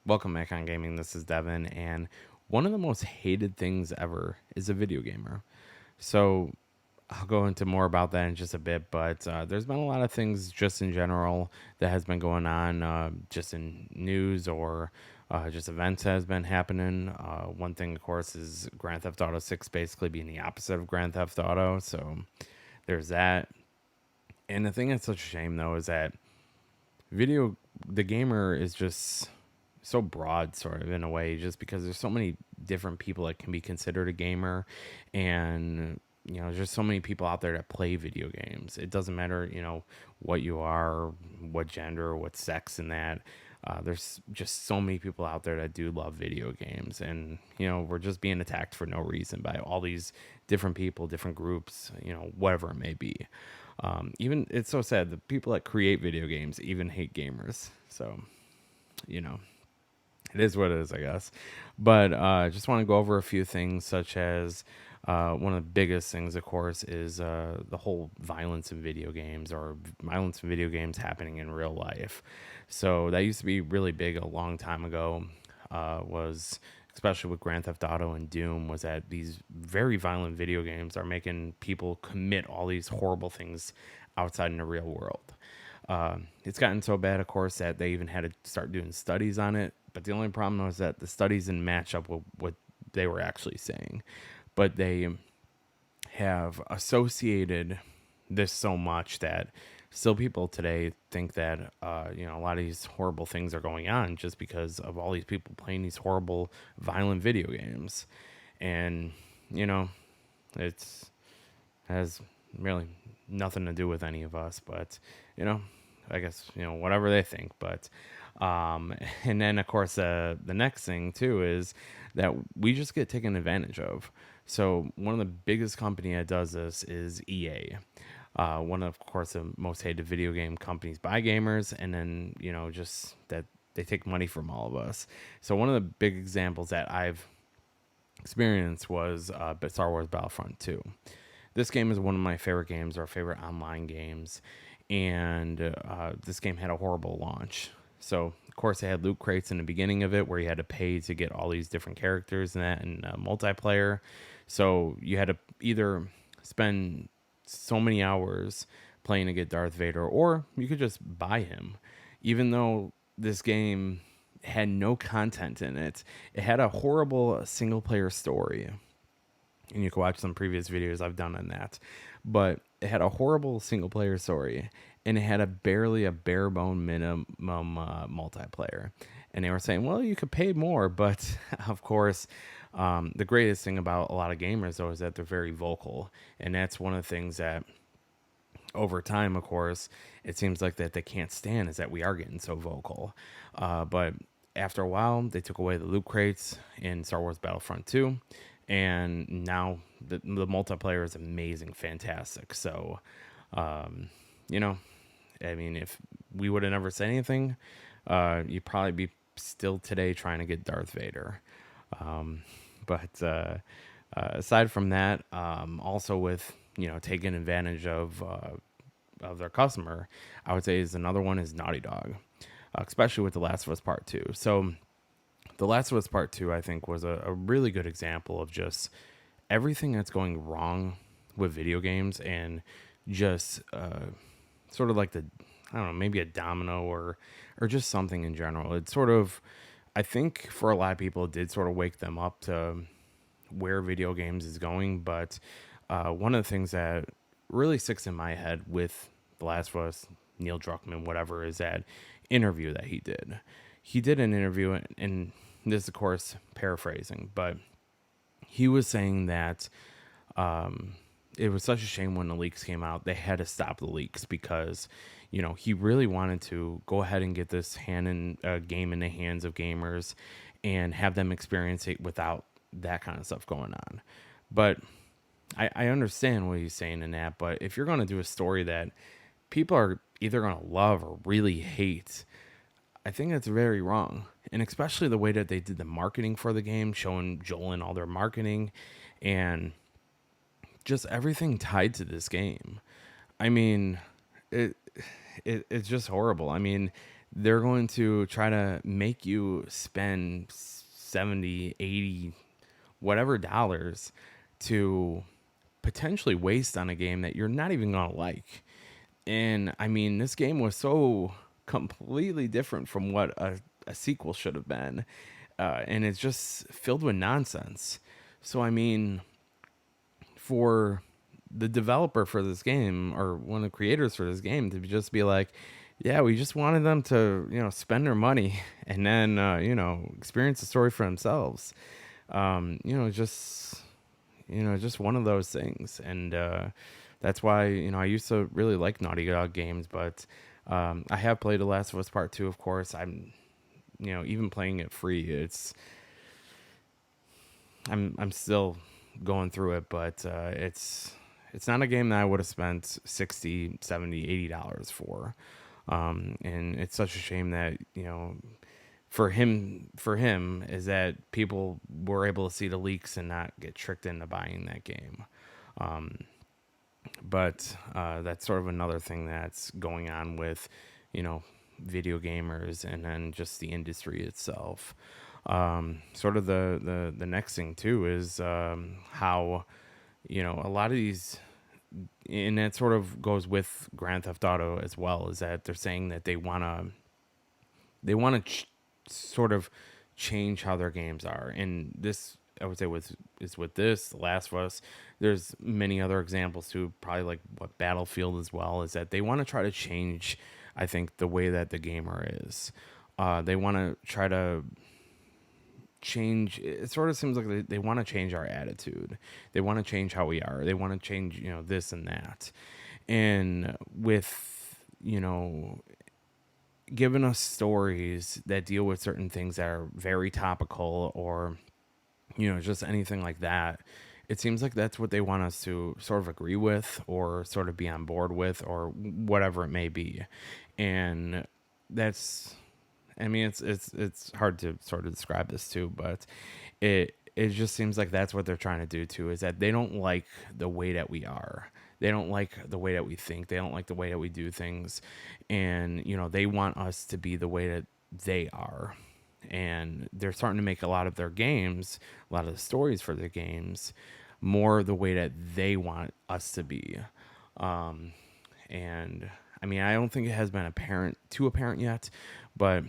Welcome back on gaming. This is Devin, and one of the most hated things ever is a video gamer. So I'll go into more about that in just a bit, but there's been a lot of things just in general that has been going on, just in news or just events that has been happening. One thing, of course, is Grand Theft Auto 6 basically being the opposite of Grand Theft Auto. So there's that. And the thing that's such a shame, though, is that video the gamer is just so broad, sort of, in a way, just because there's so many different people that can be considered a gamer. And there's so many people out there that play video games. It doesn't matter, what you are, what gender, what sex, and that there's just so many people out there that do love video games. And we're just being attacked for no reason by all these different people, different groups, whatever it may be. Even it's so sad, the people that create video games even hate gamers. So you know it is what it is, I guess. But just want to go over a few things, such as one of the biggest things, of course, is the whole violence in video games, or violence in video games happening in real life. So that used to be really big a long time ago. Was especially with Grand Theft Auto and Doom, was that these very violent video games are making people commit all these horrible things outside in the real world. It's gotten so bad, of course, that they even had to start doing studies on it. But the only problem was that the studies didn't match up with what they were actually saying. But they have associated this so much that still people today think that a lot of these horrible things are going on just because of all these people playing these horrible, violent video games. And you know, it's has really nothing to do with any of us, but you know, I guess whatever they think. But and then of course the next thing too is that we just get taken advantage of. So one of the biggest company that does this is EA. One of course the most hated video game companies by gamers, and then just that they take money from all of us. So one of the big examples that I've experienced was Star Wars Battlefront 2. This game is one of my favorite games, or favorite online games, and this game had a horrible launch. So, of course, they had loot crates in the beginning of it where you had to pay to get all these different characters and that, and multiplayer. So you had to either spend so many hours playing to get Darth Vader, or you could just buy him. Even though this game had no content in it, it had a horrible single player story, and you can watch some previous videos I've done on that. But it had a horrible single player story, and it had barely a bare bone minimum multiplayer. And they were saying, well, you could pay more, but of course, the greatest thing about a lot of gamers though is that they're very vocal, and that's one of the things that over time, of course, it seems like that they can't stand is that we are getting so vocal. But after a while, they took away the loot crates in Star Wars Battlefront 2, and now the multiplayer is amazing, fantastic. So, um, you know, I mean, if we would have never said anything, you'd probably be still today trying to get Darth Vader. But aside from that, also with taking advantage of their customer, I would say is another one is Naughty Dog, especially with The Last of Us Part Two. So The Last of Us Part Two, I think, was a really good example of just everything that's going wrong with video games, and just sort of like I don't know, maybe a domino, or just something in general. It's sort of, I think for a lot of people, it did sort of wake them up to where video games is going. But one of the things that really sticks in my head with The Last of Us, Neil Druckmann, whatever, is that interview that he did. He did an interview, and this, of course, paraphrasing, but he was saying that it was such a shame when the leaks came out. They had to stop the leaks because, he really wanted to go ahead and get this game in the hands of gamers and have them experience it without that kind of stuff going on. But I understand what he's saying in that. But if you're going to do a story that people are either going to love or really hate, I think that's very wrong. And especially the way that they did the marketing for the game, showing Joel and all their marketing, and just everything tied to this game. I mean, it's just horrible. I mean, they're going to try to make you spend 70, 80, whatever dollars to potentially waste on a game that you're not even going to like. And I mean, this game was so completely different from what a sequel should have been. And it's just filled with nonsense. So, I mean, for the developer for this game or one of the creators for this game to just be like, yeah, we just wanted them to, spend their money and then, experience the story for themselves. Just just one of those things. And that's why, I used to really like Naughty Dog games, but I have played The Last of Us Part 2, of course. I'm, even playing it free, I'm still going through it, but it's not a game that I would have spent 60, 70, $80 for. And it's such a shame that, for him is that people were able to see the leaks and not get tricked into buying that game. But that's sort of another thing that's going on with, you know, video gamers and then just the industry itself. Sort of the next thing too is how, a lot of these, and that sort of goes with Grand Theft Auto as well, is that they're saying that they want to sort of change how their games are. And this, I would say, with this, The Last of Us. There's many other examples too, probably like what Battlefield as well, is that they want to try to change, I think, the way that the gamer is. They want to try to change. It sort of seems like they want to change our attitude. They want to change how we are. They want to change, this and that. And with, giving us stories that deal with certain things that are very topical, or just anything like that, it seems like that's what they want us to sort of agree with or sort of be on board with, or whatever it may be. And that's, I mean, it's hard to sort of describe this too, but it just seems like that's what they're trying to do too, is that they don't like the way that we are. They don't like the way that we think. They don't like the way that we do things. And, they want us to be the way that they are. And they're starting to make a lot of their games, a lot of the stories for their games, more the way that they want us to be. And I mean, I don't think it has been too apparent yet, but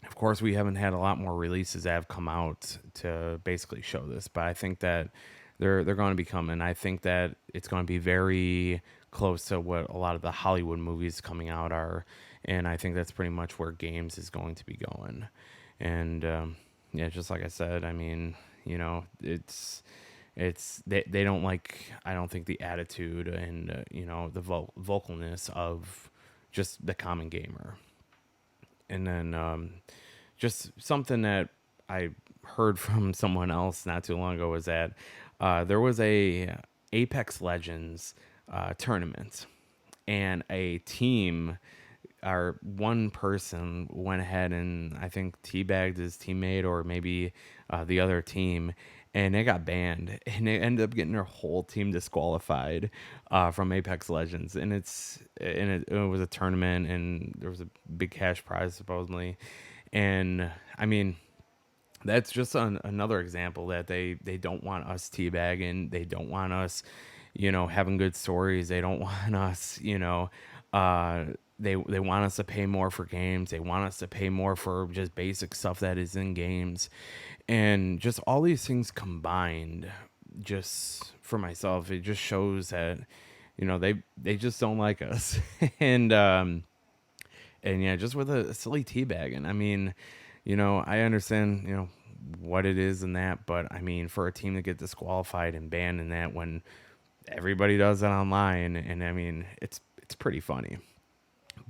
of course, we haven't had a lot more releases that have come out to basically show this, but I think that they're going to be coming. I think that it's going to be very close to what a lot of the Hollywood movies coming out are, and I think that's pretty much where games is going to be going. And yeah, just like I said, I mean, they don't like, I don't think, the attitude and the vocalness of just the common gamer. And then just something that I heard from someone else not too long ago was that there was a Apex Legends tournament, and a team, or one person, went ahead and I think teabagged his teammate, or maybe the other team, and they got banned, and they ended up getting their whole team disqualified from Apex Legends. And it was a tournament, and there was a big cash prize supposedly. And I mean, that's just another example that they don't want us teabagging. They don't want us, having good stories. They don't want us, uh, they want us to pay more for games. They want us to pay more for just basic stuff that is in games. And just all these things combined, just for myself, it just shows that, they just don't like us. and and yeah, just with a silly teabag. And I mean, I understand, what it is and that, but I mean, for a team to get disqualified and banned in that when everybody does it online, and I mean, it's pretty funny.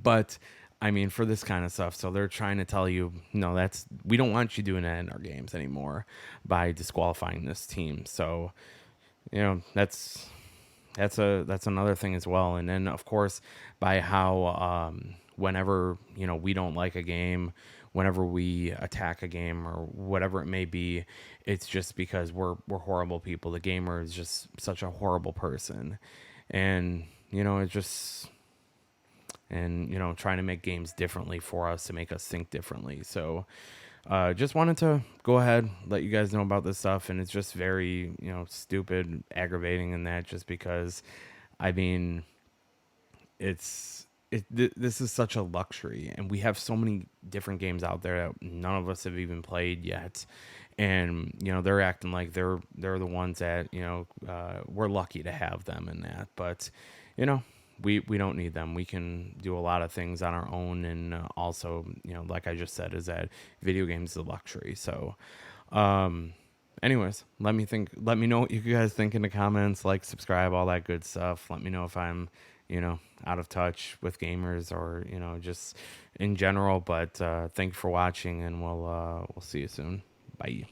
But I mean, for this kind of stuff, so they're trying to tell you, no, we don't want you doing that in our games anymore by disqualifying this team. So, that's another thing as well. And then of course, by how whenever we don't like a game, whenever we attack a game or whatever it may be, it's just because we're horrible people. The gamer is just such a horrible person. And it just, and trying to make games differently for us to make us think differently. So just wanted to go ahead, let you guys know about this stuff, and it's just very stupid, aggravating, and that just because, I mean, this is such a luxury, and we have so many different games out there that none of us have even played yet, and they're acting like they're the ones that we're lucky to have them in that, but you know we don't need them. We can do a lot of things on our own, and also like I just said, is that video games is a luxury. So um anyways, let me know what you guys think in the comments. Like, subscribe, all that good stuff. Let me know if I'm out of touch with gamers, or just in general. But thank you for watching, and we'll see you soon. Bye.